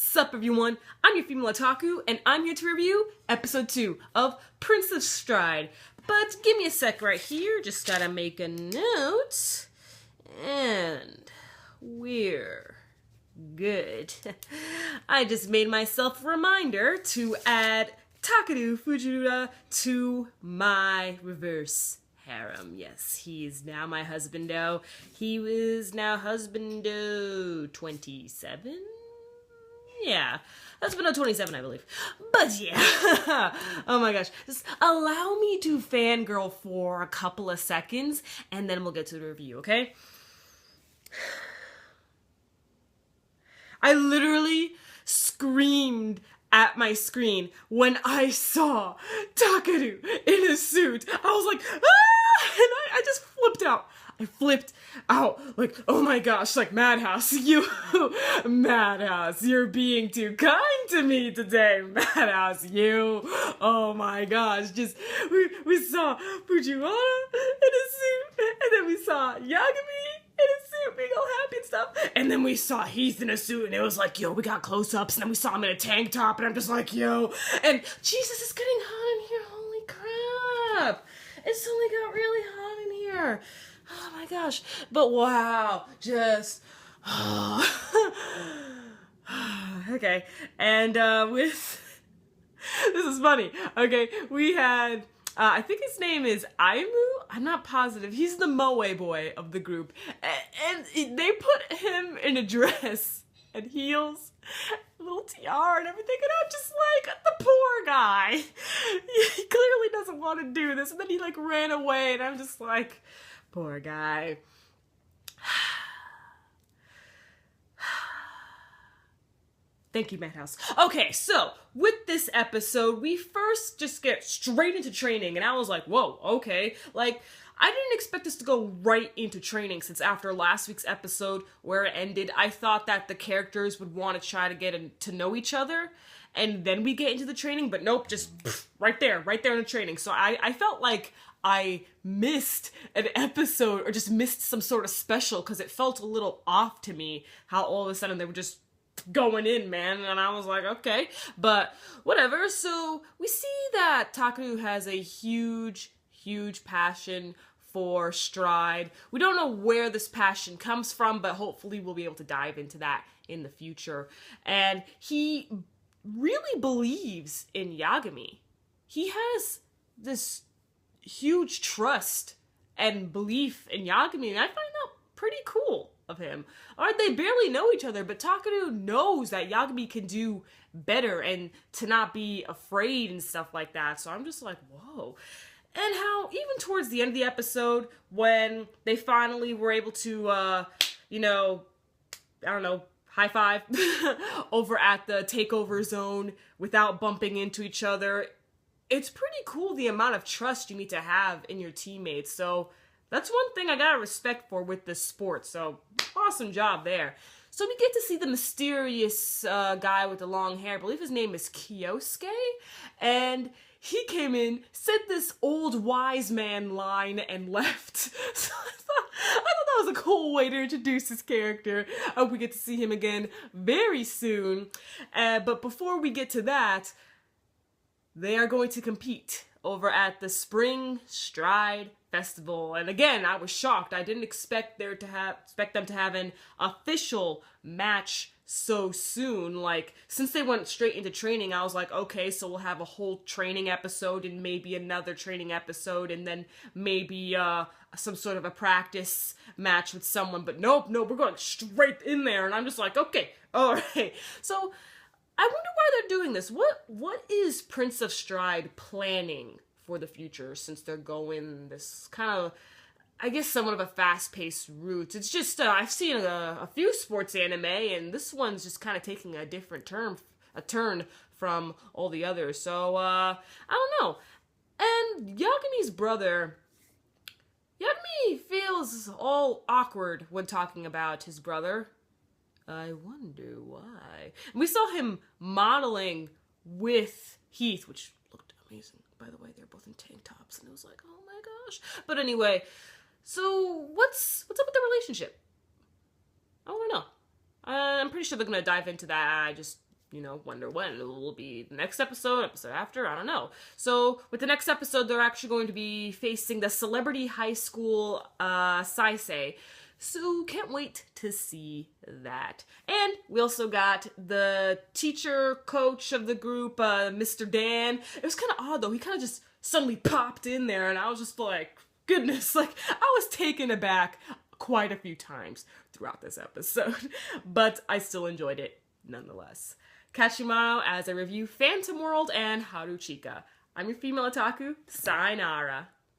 Sup everyone, I'm your female otaku, and I'm here to review episode 2 of Prince of Stride. But give me a sec right here, just gotta make a note, and we're good. I just made myself a reminder to add Takeru Fujiura to my reverse harem. Yes, he's now my husbando. He was now husbando 27? Yeah, husbando 27, I believe. But yeah, oh my gosh. Just allow me to fangirl for a couple of seconds, and then we'll get to the review, okay? I literally screamed at my screen when I saw Takeru in a suit. I was like, ah! And I just flipped out. I flipped out, like, oh my gosh, like, Madhouse, Madhouse, you're being too kind to me today, Madhouse, oh my gosh, just, we saw Fujiwara in a suit, and then we saw Yagami in a suit, being all happy and stuff, and then we saw Heath in a suit, and it was like, we got close-ups, and then we saw him in a tank top, and I'm just like, and Jesus, it's getting hot in here, holy crap, it's only got really hot in here. Oh my gosh, but wow, just, okay, and this is funny, okay, we had, I think his name is Aimu, I'm not positive, he's the moe boy of the group, and they put him in a dress, and heels, little tiara and everything, and I'm just like, the poor guy, he clearly doesn't want to do this, and then he like ran away, and I'm just like, poor guy. Thank you, Madhouse. Okay, so with this episode, we first just get straight into training, and I was like, whoa, okay. Like, I didn't expect us to go right into training, since after last week's episode, where it ended, I thought that the characters would want to try to get to know each other, and then we get into the training, but nope, just right there in the training. So I felt like I missed an episode or just missed some sort of special because it felt a little off to me how all of a sudden they were just going in, man, and I was like, okay, but whatever. So we see that Takeru has a huge passion for Stride. We don't know where this passion comes from, but hopefully we'll be able to dive into that in the future. And he really believes in Yagami. He has this huge trust and belief in Yagami, and I find that pretty cool of him. Alright, they barely know each other, but Takeru knows that Yagami can do better and to not be afraid and stuff like that, so I'm just like, whoa. And how even towards the end of the episode, when they finally were able to, I don't know, high five over at the takeover zone without bumping into each other, it's pretty cool the amount of trust you need to have in your teammates. So that's one thing I gotta respect for with this sport. So awesome job there. So we get to see the mysterious guy with the long hair. I believe his name is Kyosuke. And he came in, said this old wise man line, and left. So I thought that was a cool way to introduce his character. I hope we get to see him again very soon. But before we get to that, they are going to compete over at the Spring Stride Festival. And again, I was shocked. I didn't expect them to have an official match so soon. Like, since they went straight into training, I was like, okay, so we'll have a whole training episode and maybe another training episode and then maybe some sort of a practice match with someone. But nope, we're going straight in there. And I'm just like, okay, all right. So I wonder why they're doing this. What is Prince of Stride planning for the future, since they're going this kind of, I guess, somewhat of a fast-paced route? It's just, I've seen a few sports anime, and this one's just kind of taking a different turn from all the others. So, I don't know. And Yagami's brother, Yagami feels all awkward when talking about his brother. I wonder why. And we saw him modeling with Heath, which looked amazing, by the way. They're both in tank tops, and it was like, oh my gosh. But anyway, so what's up with the relationship? I want to know. I'm pretty sure they're going to dive into that. I just wonder when it will be the next episode after, I don't know. So with the next episode, they're actually going to be facing the Celebrity High School Saisei. So can't wait to see that. And we also got the teacher coach of the group, Mr. Dan. It was kind of odd though. He kind of just suddenly popped in there and I was just like, goodness, like I was taken aback quite a few times throughout this episode. But I still enjoyed it nonetheless. Catch you tomorrow as I review Phantom World and Haruchika. I'm your female otaku. Sayonara.